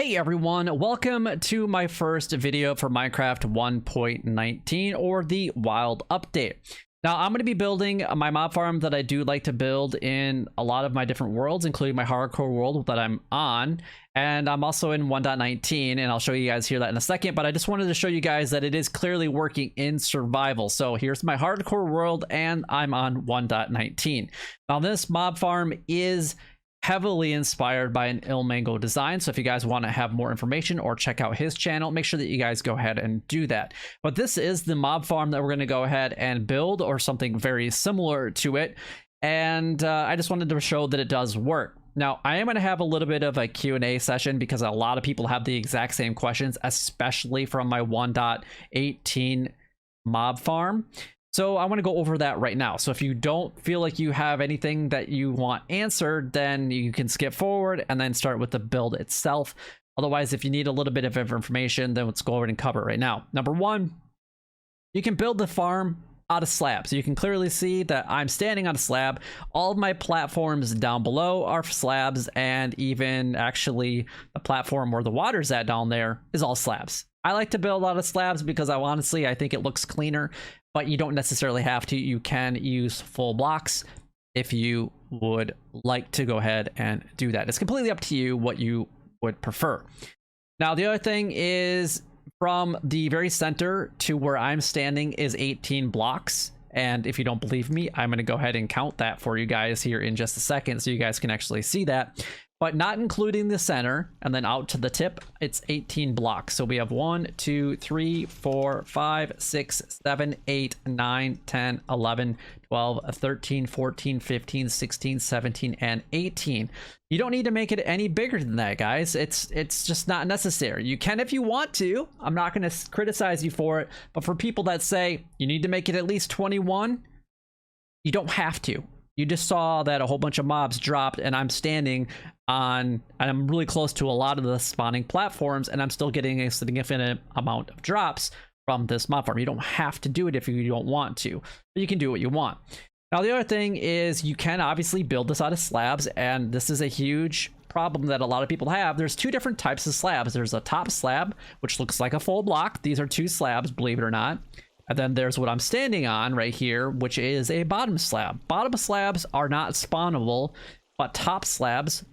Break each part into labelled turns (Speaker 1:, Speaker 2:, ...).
Speaker 1: Hey everyone, welcome to my first video for Minecraft 1.19 or the Wild Update. Now I'm going to be building my mob farm that I do like to build in a lot of my different worlds, including my hardcore world that I'm on, and I'm also in 1.19, and I'll show you guys here that in a second, but I just wanted to show you guys that it is clearly working in survival. So here's my hardcore world and I'm on 1.19. Now this mob farm is heavily inspired by an Ilmango design, so if you guys want to have more information or check out his channel, make sure that you guys go ahead and do that. But this is the mob farm that we're going to go ahead and build, or something very similar to it, and I just wanted to show that it does work. Now I am going to have a little bit of a Q&A session because a lot of people have the exact same questions, especially from my 1.18 mob farm. So I want to go over that right now. So if you don't feel like you have anything that you want answered, then you can skip forward and then start with the build itself. Otherwise, if you need a little bit of information, then let's go over and cover it right now. Number one, you can build the farm out of slabs. You can clearly see that I'm standing on a slab. All of my platforms down below are slabs, and even actually the platform where the water's at down there is all slabs. I like to build out of slabs because I think it looks cleaner, but you don't necessarily have to. You can use full blocks if you would like to go ahead and do that. It's completely up to you what you would prefer. Now, the other thing is, from the very center to where I'm standing is 18 blocks. And if you don't believe me, I'm going to go ahead and count that for you guys here in just a second so you guys can actually see that. But not including the center and then out to the tip, it's 18 blocks. So we have 1, 2, 3, 4, 5, 6, 7, 8, 9, 10, 11, 12, 13, 14, 15, 16, 17, and 18. You don't need to make it any bigger than that, guys. It's just not necessary. You can if you want to. I'm not going to criticize you for it. But for people that say you need to make it at least 21, you don't have to. You just saw that a whole bunch of mobs dropped, and I'm standing on, and I'm really close to a lot of the spawning platforms, and I'm still getting a significant amount of drops from this mob farm. You don't have to do it if you don't want to, but you can do what you want. Now, the other thing is you can obviously build this out of slabs, and this is a huge problem that a lot of people have. There's two different types of slabs. There's a top slab, which looks like a full block. These are two slabs, believe it or not. And then there's what I'm standing on right here, which is a bottom slab. Bottom slabs are not spawnable, but top slabs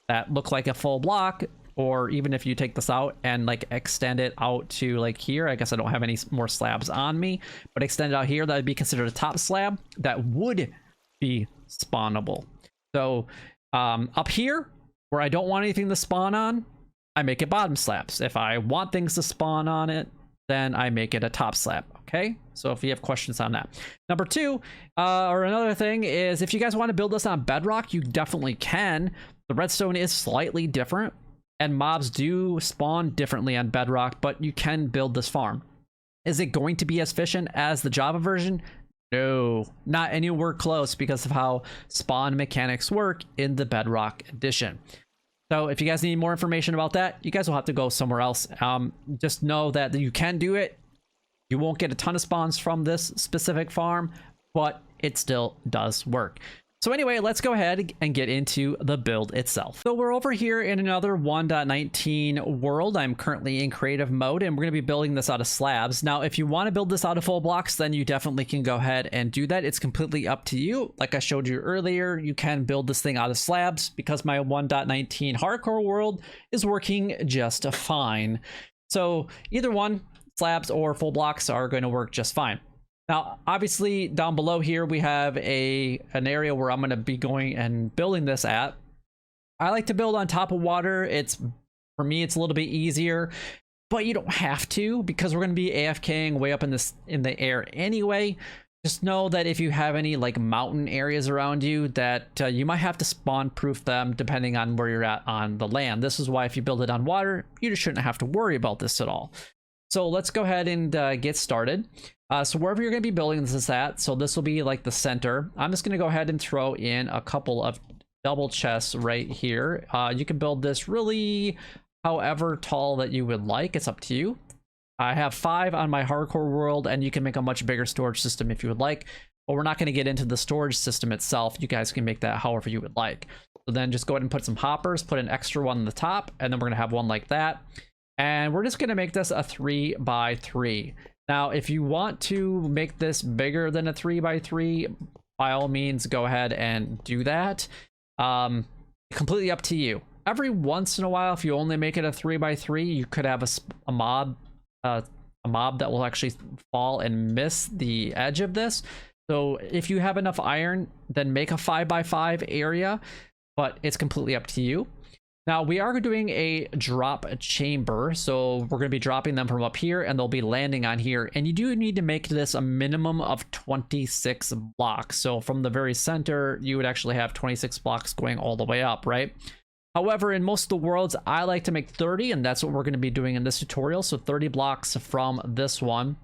Speaker 1: that look like a full block, or even if you take this out and like extend it out to like here, I guess I don't have any more slabs on me, but extend it out here, that would be considered a top slab that would be spawnable. So up here, where I don't want anything to spawn on, I make it bottom slabs. If I want things to spawn on it, then I make it a top slab. Okay, so if you have questions on that. Number two, or another thing is, if you guys want to build this on bedrock, you definitely can. The redstone is slightly different, and mobs do spawn differently on bedrock, but you can build this farm. Is it going to be as efficient as the Java version? No, not anywhere close, because of how spawn mechanics work in the bedrock edition. So if you guys need more information about that, you guys will have to go somewhere else. Just know that you can do it. You won't get a ton of spawns from this specific farm, but it still does work. So anyway, let's go ahead and get into the build itself. So we're over here in another 1.19 world. I'm currently in creative mode, and we're going to be building this out of slabs. Now, if you want to build this out of full blocks, then you definitely can go ahead and do that. It's completely up to you. Like I showed you earlier, you can build this thing out of slabs because my 1.19 hardcore world is working just fine. So either one, slabs or full blocks, are going to work just fine. Now, obviously, down below here, we have an area where I'm going to be going and building this at. I like to build on top of water. For me, it's a little bit easier, but you don't have to, because we're going to be AFKing way up in the air anyway. Just know that if you have any like mountain areas around you, that you might have to spawn proof them depending on where you're at on the land. This is why if you build it on water, you just shouldn't have to worry about this at all. So let's go ahead and get started. So wherever you're going to be building this at, so this will be like the center. I'm just going to go ahead and throw in a couple of double chests right here. You can build this really however tall that you would like. It's up to you. I have 5 on my hardcore world, and you can make a much bigger storage system if you would like. but we're not going to get into the storage system itself. You guys can make that however you would like. So then just go ahead and put some hoppers, put an extra one on the top, and then we're going to have one like that. And we're just going to make this a 3 by 3. Now, if you want to make this bigger than a 3 by 3, by all means, go ahead and do that. Completely up to you. Every once in a while, if you only make it a 3 by 3, you could have a mob that will actually fall and miss the edge of this. So if you have enough iron, then make a 5 by 5 area, but it's completely up to you. Now we are doing a drop chamber, so we're going to be dropping them from up here and they'll be landing on here, and you do need to make this a minimum of 26 blocks. So from the very center, you would actually have 26 blocks going all the way up, right? However, in most of the worlds, I like to make 30, and that's what we're going to be doing in this tutorial. So 30 blocks from this one,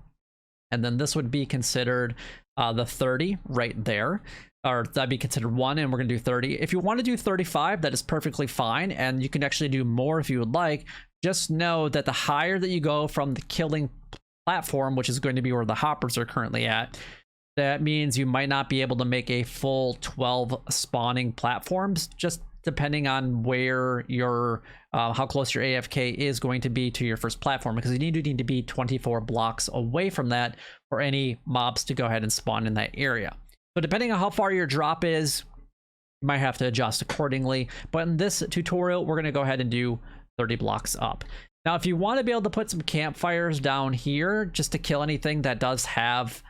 Speaker 1: and then this would be considered the 30 right there, or that'd be considered 1, and we're going to do 30. If you want to do 35, that is perfectly fine, and you can actually do more if you would like. Just know that the higher that you go from the killing platform, which is going to be where the hoppers are currently at, that means you might not be able to make a full 12 spawning platforms, just depending on where your how close your AFK is going to be to your first platform, because you need to be 24 blocks away from that for any mobs to go ahead and spawn in that area. So depending on how far your drop is, you might have to adjust accordingly. But in this tutorial, we're going to go ahead and do 30 blocks up. Now, if you want to be able to put some campfires down here just to kill anything that does have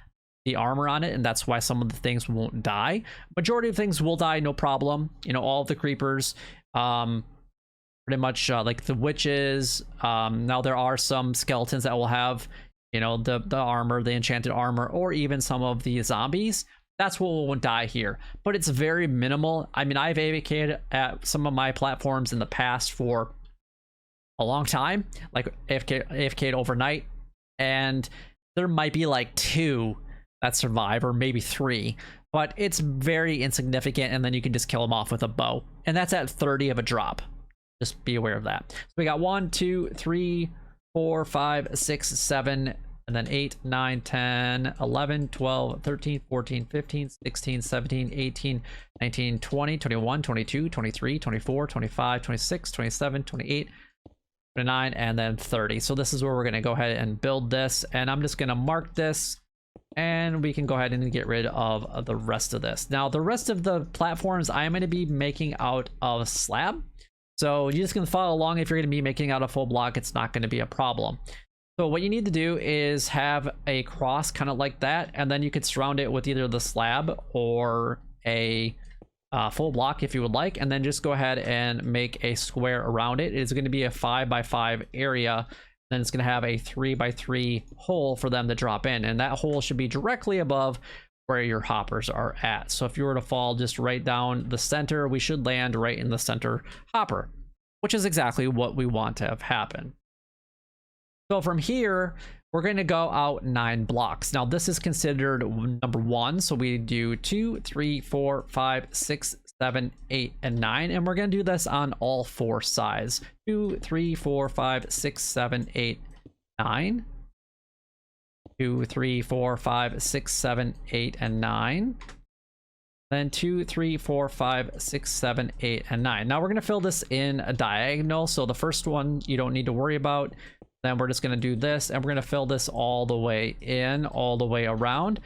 Speaker 1: the armor on it, and that's why some of the things won't die. Majority of things will die, no problem. You know, all of the creepers, pretty much like the witches. Now there are some skeletons that will have, you know, the armor, the enchanted armor, or even some of the zombies. That's what won't die here, but it's very minimal. I mean, I've AFK'd at some of my platforms in the past for a long time, like AFK'd overnight, and there might be like 2 that survive, or maybe 3, but it's very insignificant, and then you can just kill them off with a bow, and that's at 30 of a drop. Just be aware of that. So we got 1, 2, 3, 4, 5, 6, 7, and then 8, 9, 10, 11, 12, 13, 14, 15, 16, 17, 18, 19, 20, 21, 22, 23, 24, 25, 26, 27, 28, 29, and then 30. So this is where we're going to go ahead and build this, and I'm just going to mark this, and we can go ahead and get rid of the rest of this. Now, the rest of the platforms I'm going to be making out of slab. So you're just going to follow along. If you're going to be making out a full block, it's not going to be a problem. So what you need to do is have a cross kind of like that, and then you could surround it with either the slab or a full block if you would like, and then just go ahead and make a square around it. It's going to be a 5 by 5 area. Then it's going to have a 3 by 3 hole for them to drop in, and that hole should be directly above where your hoppers are at. So if you were to fall just right down the center, we should land right in the center hopper, which is exactly what we want to have happen. So from here, we're going to go out 9 blocks. Now this is considered number 1, so we do 2, 3, 4, 5, 6, 7, 8, and 9, and we're going to do this on all 4 sides. 2, 3, 4, 5, 6, 7, 8, 9. 2, 3, 4, 5, 6, 7, 8, and 9. Then 2, 3, 4, 5, 6, 7, 8, and 9. Now we're going to fill this in a diagonal. So the first one you don't need to worry about. Then we're just going to do this, and we're going to fill this all the way in, all the way around.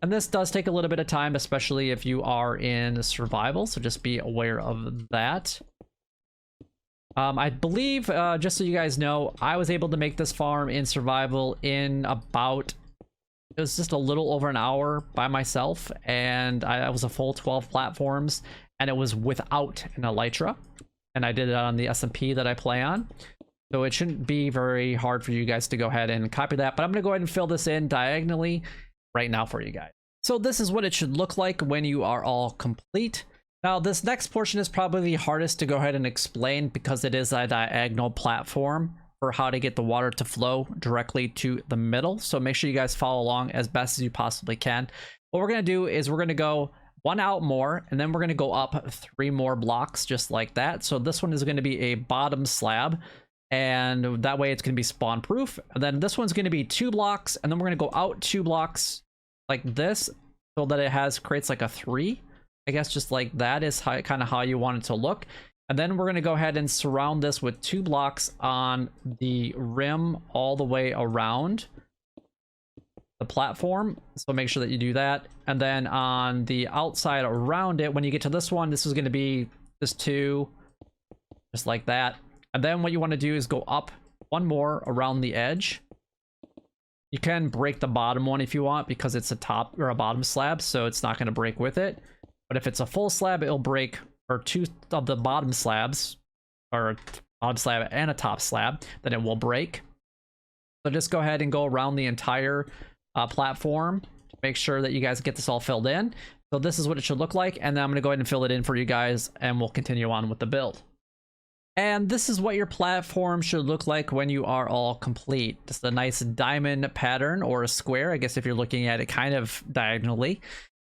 Speaker 1: And this does take a little bit of time, especially if you are in survival. So just be aware of that. I believe, just so you guys know, I was able to make this farm in survival in about, it was just a little over an hour by myself, and I was a full 12 platforms, and it was without an elytra, and I did it on the SMP that I play on. So it shouldn't be very hard for you guys to go ahead and copy that, but I'm going to go ahead and fill this in diagonally right now for you guys. So this is what it should look like when you are all complete. Now this next portion is probably the hardest to go ahead and explain, because it is a diagonal platform for how to get the water to flow directly to the middle. So make sure you guys follow along as best as you possibly can. What we're going to do is we're going to go 1 out more, and then we're going to go up 3 more blocks just like that. So this one is going to be a bottom slab, and that way it's going to be spawn proof. And then this one's going to be 2 blocks, and then we're going to go out 2 blocks like this, so that it creates like a 3. I guess just like that is kind of how you want it to look. And then we're going to go ahead and surround this with 2 blocks on the rim all the way around the platform. So make sure that you do that. And then on the outside around it, when you get to this one, this is going to be this 2, just like that. And then what you want to do is go up 1 more around the edge. You can break the bottom one if you want, because it's a top or a bottom slab, so it's not going to break with it. But if it's a full slab, it'll break, or 2 of the bottom slabs, or a bottom slab and a top slab, then it will break. So just go ahead and go around the entire platform to make sure that you guys get this all filled in. So this is what it should look like, and then I'm going to go ahead and fill it in for you guys, and we'll continue on with the build. And this is what your platform should look like when you are all complete. Just a nice diamond pattern, or a square, I guess, if you're looking at it kind of diagonally.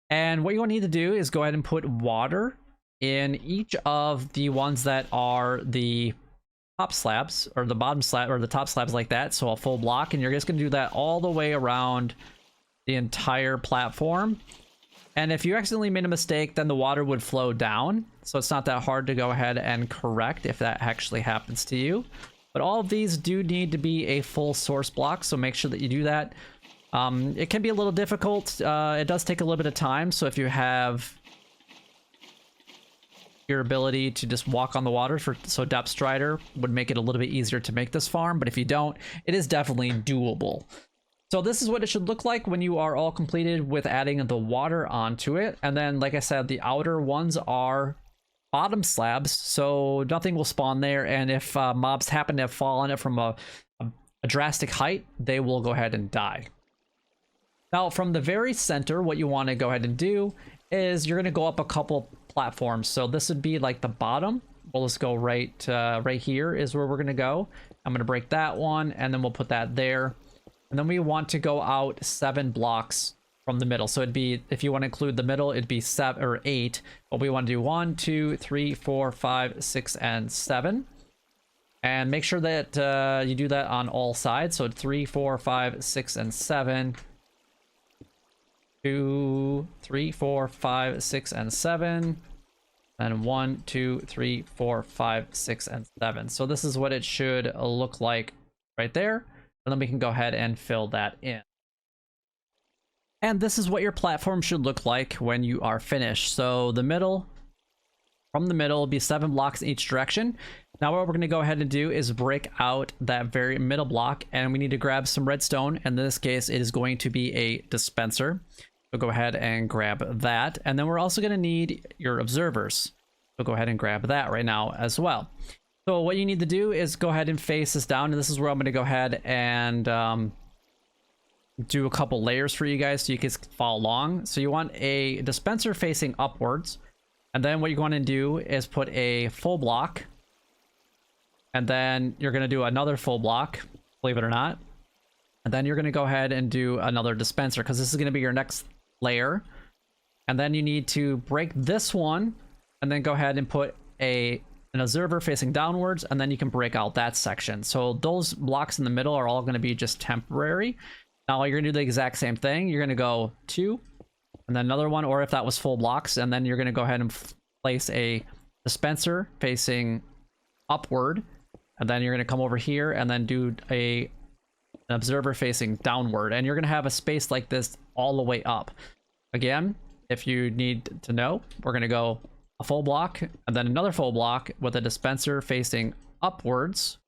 Speaker 1: And what you want to need to do is go ahead and put water in each of the ones that are the top slabs, or the bottom slab, or the top slabs, like that. So a full block, and you're just going to do that all the way around the entire platform. And if you accidentally made a mistake, then the water would flow down. So it's not that hard to go ahead and correct if that actually happens to you. But all of these do need to be a full source block, so make sure that you do that. It can be a little difficult. It does take a little bit of time. So if you have your ability to just walk on the water, so Depth Strider would make it a little bit easier to make this farm. But if you don't, it is definitely doable. So this is what it should look like when you are all completed with adding the water onto it. And then, like I said, the outer ones are bottom slabs, so nothing will spawn there. And if mobs happen to fall on it from a drastic height, they will go ahead and die. Now, from the very center, what you want to go ahead and do is you're going to go up a couple platforms. So this would be like the bottom. We'll just go right here is where we're going to go. I'm going to break that one, and then we'll put that there. And then we want to go out 7 blocks from the middle. So it'd be, if you want to include the middle, it'd be 7 or 8. But we want to do 1, 2, 3, 4, 5, 6, and 7. And make sure that you do that on all sides. So 3, 4, 5, 6, and 7. 2, 3, 4, 5, 6, and 7. And 1, 2, 3, 4, 5, 6, and 7. So this is what it should look like right there. And then we can go ahead and fill that in. And this is what your platform should look like when you are finished. So the middle, from the middle, will be 7 blocks in each direction. Now what we're going to go ahead and do is break out that very middle block, and we need to grab some redstone. In this case, it is going to be a dispenser. So go ahead and grab that. And then we're also going to need your observers. So go ahead and grab that right now as well. So what you need to do is go ahead and face this down, and this is where I'm going to go ahead and do a couple layers for you guys so you can follow along. So you want a dispenser facing upwards, and then what you're going to do is put a full block, and then you're going to do another full block, believe it or not, and then you're going to go ahead and do another dispenser, because this is going to be your next layer. And then you need to break this one, and then go ahead and put an observer facing downwards, and then you can break out that section. So those blocks in the middle are all going to be just temporary. Now you're going to do the exact same thing. You're going to go 2, and then another one, or if that was full blocks, and then you're going to go ahead and place a dispenser facing upward, and then you're going to come over here and then do an observer facing downward, and you're going to have a space like this all the way up. Again, if you need to know, we're going to go a full block, and then another full block with a dispenser facing upwards.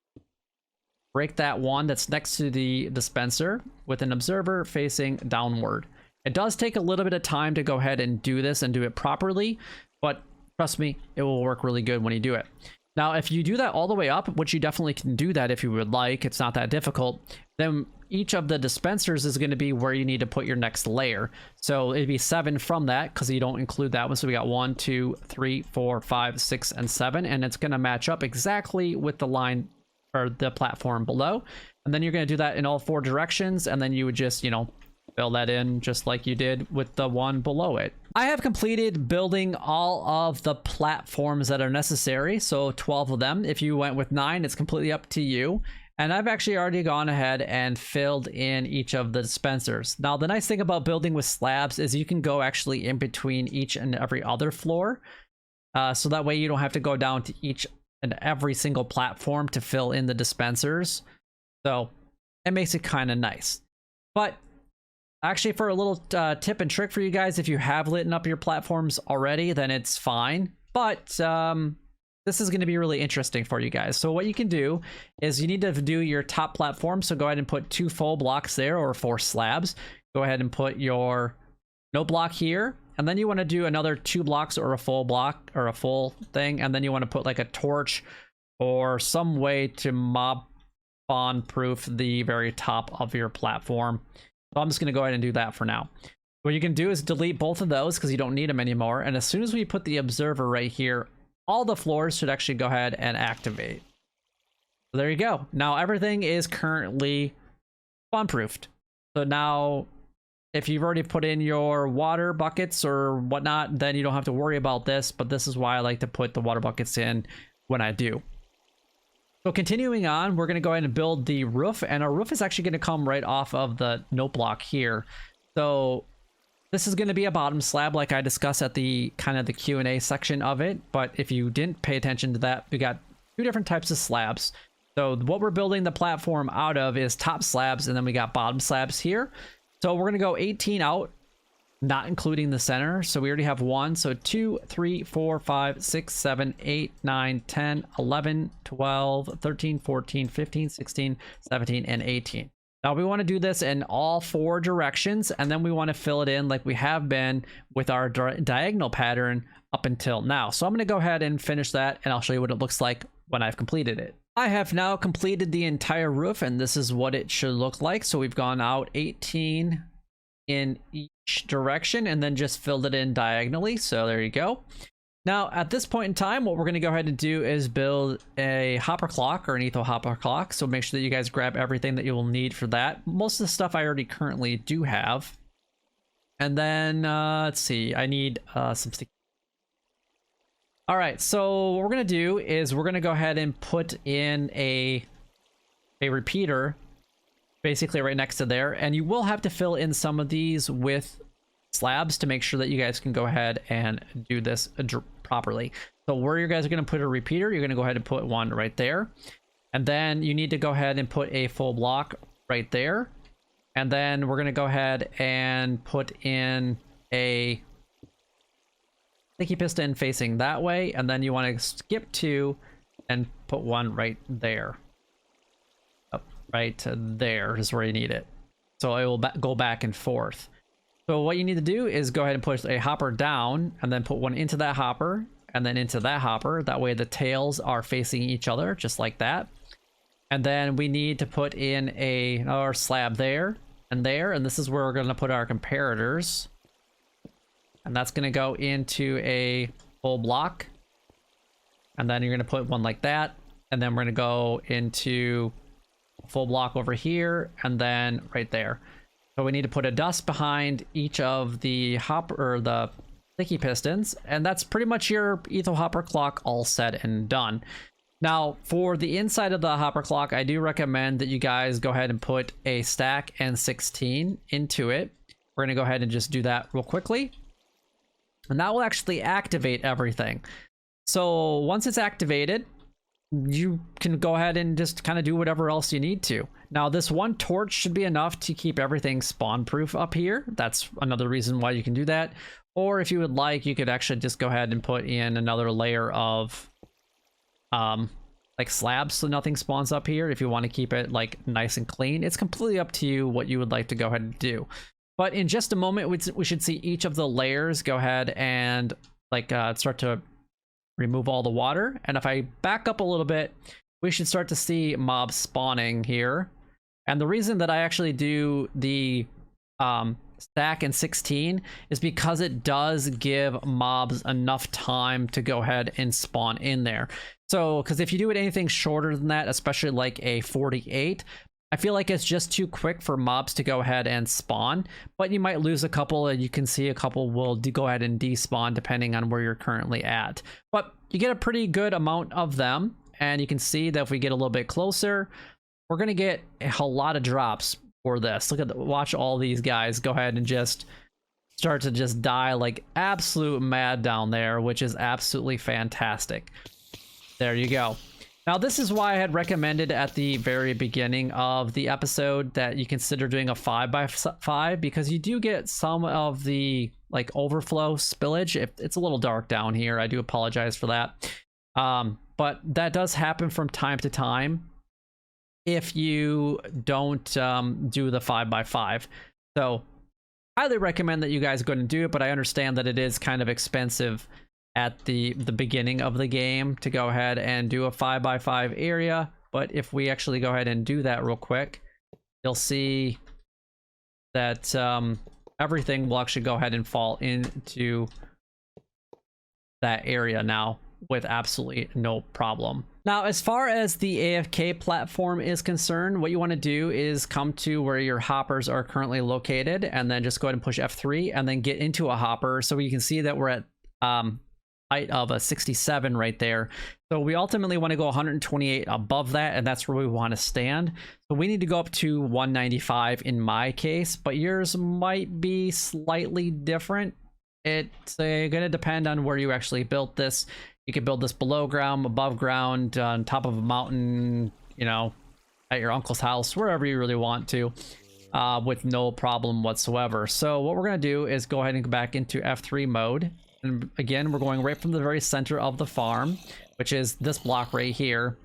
Speaker 1: Break that one that's next to the dispenser with an observer facing downward. It does take a little bit of time to go ahead and do this and do it properly, but trust me, it will work really good when you do it. Now, if you do that all the way up, which you definitely can do that if you would like, it's not that difficult, then each of the dispensers is going to be where you need to put your next layer. So it'd be 7 from that, because you don't include that one. So we got 1, 2, 3, 4, 5, 6, and 7, and it's going to match up exactly with the line or the platform below. And then you're going to do that in all 4 directions, and then you would just, you know, fill that in just like you did with the one below it. I have completed building all of the platforms that are necessary, so 12 of them. If you went with 9, it's completely up to you. And I've actually already gone ahead and filled in each of the dispensers. Now, the nice thing about building with slabs is you can go actually in between each and every other floor. So that way you don't have to go down to each and every single platform to fill in the dispensers. So it makes it kind of nice. But actually, for a little tip and trick for you guys, if you have lit up your platforms already, then it's fine. But this is going to be really interesting for you guys. So what you can do is you need to do your top platform. So go ahead and put 2 full blocks there, or 4 slabs. Go ahead and put your no block here. And then you want to do another 2 blocks or a full block or a full thing. And then you want to put like a torch or some way to mob spawn proof the very top of your platform. So I'm just going to go ahead and do that for now. What you can do is delete both of those because you don't need them anymore. And as soon as we put the observer right here, all the floors should actually go ahead and activate. So there you go. Now everything is currently spawn proofed. So now if you've already put in your water buckets or whatnot, then you don't have to worry about this. But this is why I like to put the water buckets in when I do. So continuing on, we're going to go ahead and build the roof, and our roof is actually going to come right off of the note block here. So this is going to be a bottom slab like I discussed at the kind of the Q&A section of it. But if you didn't pay attention to that, we got 2 different types of slabs. So what we're building the platform out of is top slabs, and then we got bottom slabs here. So we're going to go 18 out, not including the center. So we already have 1. So 2, 3, 4, 5, 6, 7, 8, 9, 10, 11, 12, 13, 14, 15, 16, 17, and 18. Now we want to do this in all 4 directions, and then we want to fill it in like we have been with our diagonal pattern up until now. So I'm going to go ahead and finish that, and I'll show you what it looks like when I've completed it. I have now completed the entire roof, and this is what it should look like. So we've gone out 18 in each direction and then just filled it in diagonally. So there you go. Now at this point in time, what we're going to go ahead and do is build a hopper clock or an etho hopper clock. So make sure that you guys grab everything that you will need for that. Most of the stuff I already currently do have. And then let's see, I need some sticky. All right, so what we're going to do is we're going to go ahead and put in a repeater basically right next to there, and you will have to fill in some of these with slabs to make sure that you guys can go ahead and do this properly. So where you guys are going to put a repeater, you're going to go ahead and put one right there, and then you need to go ahead and put a full block right there, and then we're going to go ahead and put in a sticky piston facing that way, and then you want to skip 2 and put one right there. Right there is where you need it. So it will go back and forth. So what you need to do is go ahead and push a hopper down and then put one into that hopper and then into that hopper. That way the tails are facing each other just like that. And then we need to put in another slab there, and this is where we're going to put our comparators. And that's going to go into a full block. And then you're going to put one like that. And then we're going to go into full block over here and then right there. So we need to put a dust behind each of the hopper or the sticky pistons, and that's pretty much your etho hopper clock all set and done. Now for the inside of the hopper clock, I do recommend that you guys go ahead and put a stack and 16 into it. We're going to go ahead and just do that real quickly, and that will actually activate everything. So once it's activated, you can go ahead and just kind of do whatever else you need to. Now this one torch should be enough to keep everything spawn proof up here. That's another reason why you can do that. Or if you would like, you could actually just go ahead and put in another layer of like slabs so nothing spawns up here if you want to keep it like nice and clean. It's completely up to you what you would like to go ahead and do. But in just a moment, we should see each of the layers go ahead and like start to remove all the water. And if I back up a little bit, we should start to see mobs spawning here. And the reason that I actually do the stack and 16 is because it does give mobs enough time to go ahead and spawn in there. So because if you do it anything shorter than that, especially like a 48, I feel like it's just too quick for mobs to go ahead and spawn, but you might lose a couple, and you can see a couple will go ahead and despawn depending on where you're currently at. But you get a pretty good amount of them, and you can see that if we get a little bit closer, we're gonna get a lot of drops for this. Look at watch all these guys go ahead and just start to just die like absolute mad down there, which is absolutely fantastic. There you go. Now, this is why I had recommended at the very beginning of the episode that you consider doing a 5x5, because you do get some of the like overflow spillage. If it's a little dark down here, I do apologize for that. But that does happen from time to time if you don't do the 5x5. So highly recommend that you guys go and do it, but I understand that it is kind of expensive at the beginning of the game to go ahead and do a 5x5 area. But if we actually go ahead and do that real quick, you'll see that everything will actually go ahead and fall into that area now with absolutely no problem. Now, as far as the AFK platform is concerned, what you want to do is come to where your hoppers are currently located, and then just go ahead and push F3 and then get into a hopper. So you can see that we're at height of a 67 right there. So we ultimately want to go 128 above that, and that's where we want to stand. So we need to go up to 195 in my case, but yours might be slightly different. It's going to depend on where you actually built this. You can build this below ground, above ground, on top of a mountain, you know, at your uncle's house, wherever you really want to, with no problem whatsoever. So what we're going to do is go ahead and go back into F3 mode. And again, we're going right from the very center of the farm, which is this block right here.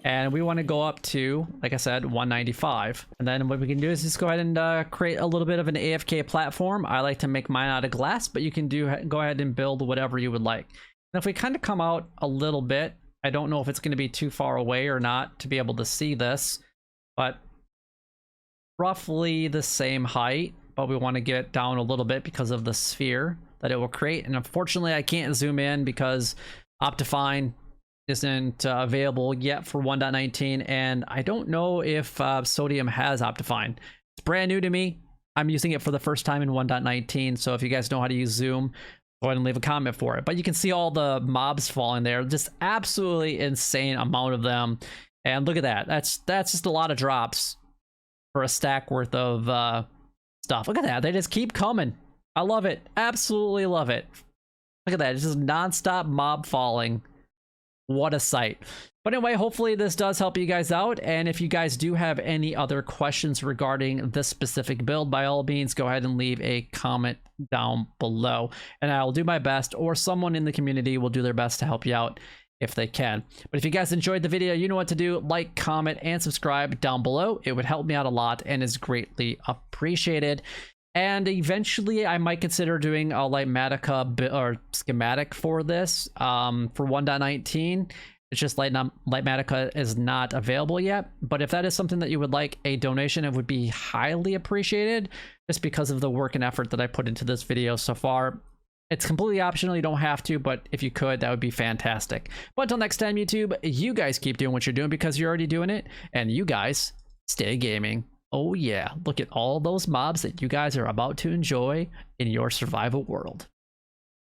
Speaker 1: And we want to go up to, like I said, 195. And then what we can do is just go ahead and create a little bit of an AFK platform. I like to make mine out of glass, but you can go ahead and build whatever you would like. And if we kind of come out a little bit, I don't know if it's going to be too far away or not to be able to see this, but roughly the same height, but we want to get down a little bit because of the sphere that it will create. And unfortunately, I can't zoom in because Optifine isn't available yet for 1.19, and I don't know if Sodium has Optifine. It's brand new to me. I'm using it for the first time in 1.19, so if you guys know how to use Zoom, go ahead and leave a comment for it. But you can see all the mobs falling there, just absolutely insane amount of them. And look at that. That's just a lot of drops for a stack worth of stuff. Look at that. They just keep coming. I love it. Absolutely love it. Look at that. It's just nonstop mob falling. What a sight. But anyway, hopefully this does help you guys out. And if you guys do have any other questions regarding this specific build, by all means, go ahead and leave a comment down below. And I'll do my best, or someone in the community will do their best to help you out if they can. But if you guys enjoyed the video, you know what to do. Like, comment, and subscribe down below. It would help me out a lot and is greatly appreciated. And eventually I might consider doing a Lightmatica or schematic for this for 1.19. It's just Lightmatica is not available yet. But if that is something that you would like, a donation, it would be highly appreciated, just because of the work and effort that I put into this video so far. It's completely optional. You don't have to, but if you could, that would be fantastic. But until next time, YouTube, you guys keep doing what you're doing because you're already doing it. And you guys stay gaming. Oh yeah, look at all those mobs that you guys are about to enjoy in your survival world.